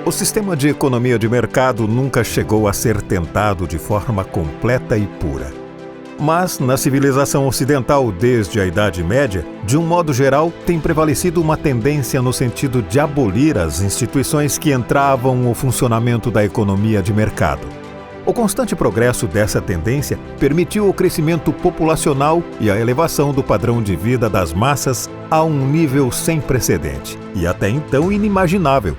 O sistema de economia de mercado nunca chegou a ser tentado de forma completa e pura. Mas, na civilização ocidental desde a Idade Média, de um modo geral, tem prevalecido uma tendência no sentido de abolir as instituições que entravam no funcionamento da economia de mercado. O constante progresso dessa tendência permitiu o crescimento populacional e a elevação do padrão de vida das massas a um nível sem precedente e até então inimaginável.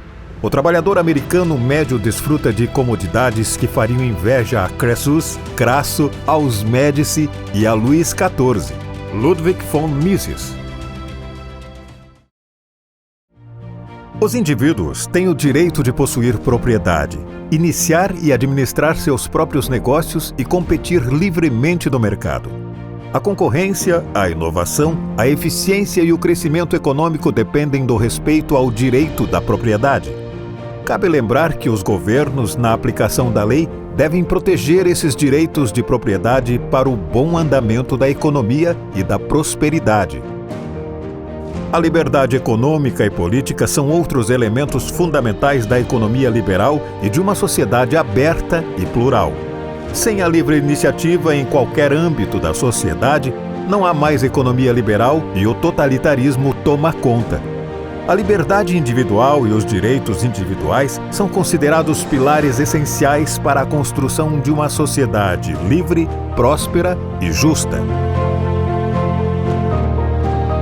O trabalhador americano médio desfruta de comodidades que fariam inveja a Crassus, Crasso, aos Médici e a Luís XIV, Ludwig von Mises. Os indivíduos têm o direito de possuir propriedade, iniciar e administrar seus próprios negócios e competir livremente no mercado. A concorrência, a inovação, a eficiência e o crescimento econômico dependem do respeito ao direito da propriedade. Cabe lembrar que os governos, na aplicação da lei, devem proteger esses direitos de propriedade para o bom andamento da economia e da prosperidade. A liberdade econômica e política são outros elementos fundamentais da economia liberal e de uma sociedade aberta e plural. Sem a livre iniciativa em qualquer âmbito da sociedade, não há mais economia liberal e o totalitarismo toma conta. A liberdade individual e os direitos individuais são considerados pilares essenciais para a construção de uma sociedade livre, próspera e justa.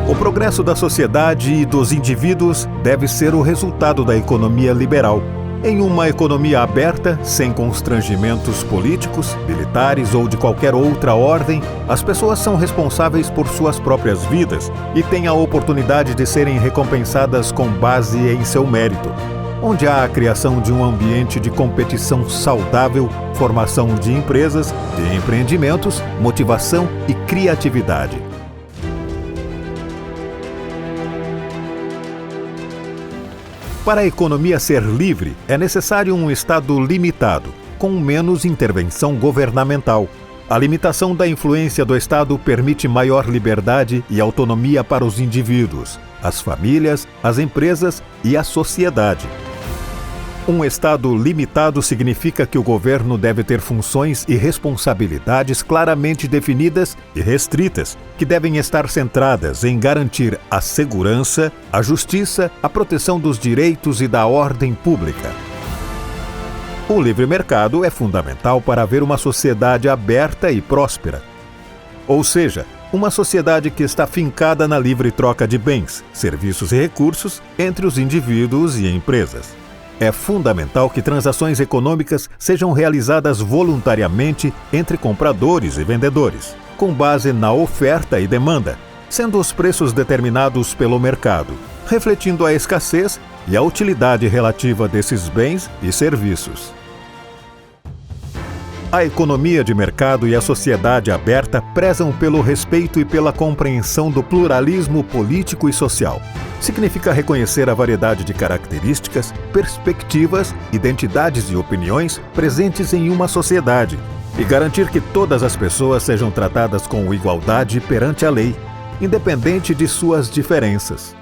O progresso da sociedade e dos indivíduos deve ser o resultado da economia liberal. Em uma economia aberta, sem constrangimentos políticos, militares ou de qualquer outra ordem, as pessoas são responsáveis por suas próprias vidas e têm a oportunidade de serem recompensadas com base em seu mérito, onde há a criação de um ambiente de competição saudável, formação de empresas, de empreendimentos, motivação e criatividade. Para a economia ser livre, é necessário um Estado limitado, com menos intervenção governamental. A limitação da influência do Estado permite maior liberdade e autonomia para os indivíduos, as famílias, as empresas e a sociedade. Um Estado limitado significa que o governo deve ter funções e responsabilidades claramente definidas e restritas, que devem estar centradas em garantir a segurança, a justiça, a proteção dos direitos e da ordem pública. O livre mercado é fundamental para haver uma sociedade aberta e próspera. Ou seja, uma sociedade que está fincada na livre troca de bens, serviços e recursos entre os indivíduos e empresas. É fundamental que transações econômicas sejam realizadas voluntariamente entre compradores e vendedores, com base na oferta e demanda, sendo os preços determinados pelo mercado, refletindo a escassez e a utilidade relativa desses bens e serviços. A economia de mercado e a sociedade aberta prezam pelo respeito e pela compreensão do pluralismo político e social. Significa reconhecer a variedade de características, perspectivas, identidades e opiniões presentes em uma sociedade e garantir que todas as pessoas sejam tratadas com igualdade perante a lei, independente de suas diferenças.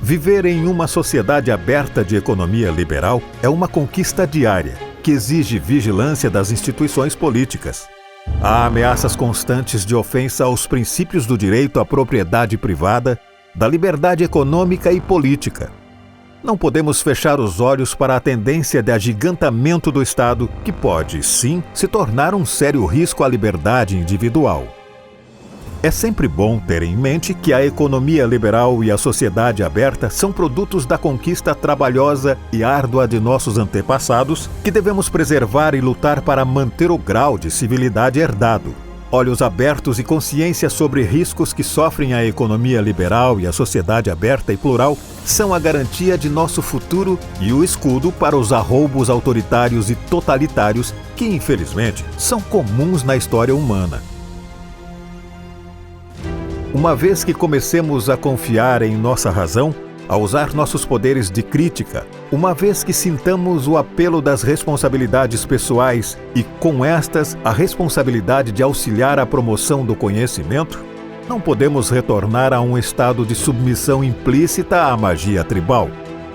Viver em uma sociedade aberta de economia liberal é uma conquista diária, que exige vigilância das instituições políticas. Há ameaças constantes de ofensa aos princípios do direito à propriedade privada, da liberdade econômica e política. Não podemos fechar os olhos para a tendência de agigantamento do Estado, que pode, sim, se tornar um sério risco à liberdade individual. É sempre bom ter em mente que a economia liberal e a sociedade aberta são produtos da conquista trabalhosa e árdua de nossos antepassados, que devemos preservar e lutar para manter o grau de civilidade herdado. Olhos abertos e consciência sobre riscos que sofrem a economia liberal e a sociedade aberta e plural são a garantia de nosso futuro e o escudo para os arroubos autoritários e totalitários que, infelizmente, são comuns na história humana. Uma vez que comecemos a confiar em nossa razão, a usar nossos poderes de crítica, uma vez que sintamos o apelo das responsabilidades pessoais e, com estas, a responsabilidade de auxiliar a promoção do conhecimento, Não podemos retornar a um estado de submissão implícita à magia tribal.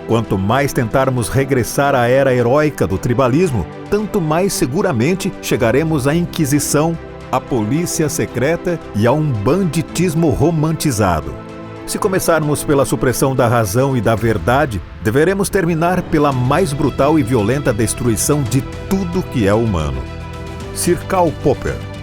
Quanto mais tentarmos regressar à era heróica do tribalismo, tanto mais seguramente chegaremos à Inquisição, à polícia secreta e a um banditismo romantizado. Se começarmos pela supressão da razão e da verdade, deveremos terminar pela mais brutal e violenta destruição de tudo que é humano. Sir Karl Popper.